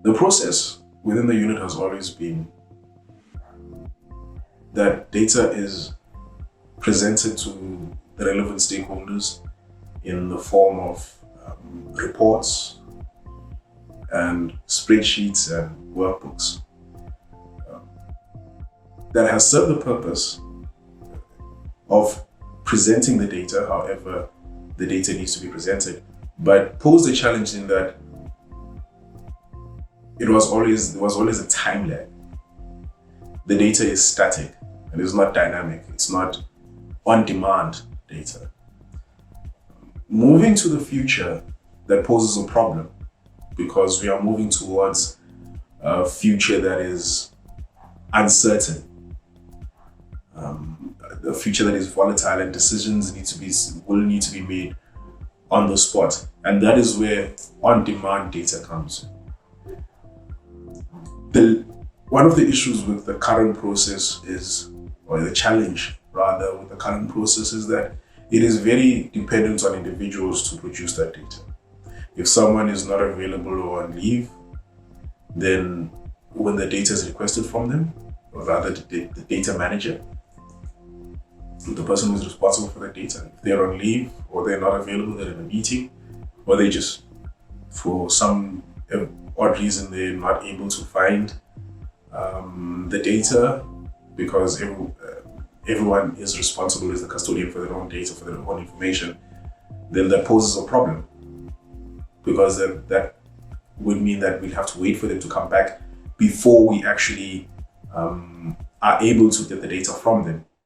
The process within the unit has always been that data is presented to the relevant stakeholders in the form of reports and spreadsheets and workbooks that has served the purpose of presenting the data however the data needs to be presented, but posed a challenge in that there was always a time lag. The data is static and it's not dynamic. It's not on-demand data. Moving to the future, that poses a problem because we are moving towards a future that is uncertain, a future that is volatile, and decisions will need to be made on the spot, and that is where on-demand data comes. One of the issues with the current process or the challenge rather with the current process is that it is very dependent on individuals to produce that data. If someone is not available or on leave, then when the data is requested from them, or rather the data manager, the person who is responsible for the data, if they're on leave or they're not available, they're in a meeting, or they just, for some odd reason, they're not able to find the data because everyone is responsible as the custodian for their own data, for their own information, then that poses a problem because that would mean that we'd have to wait for them to come back before we actually are able to get the data from them.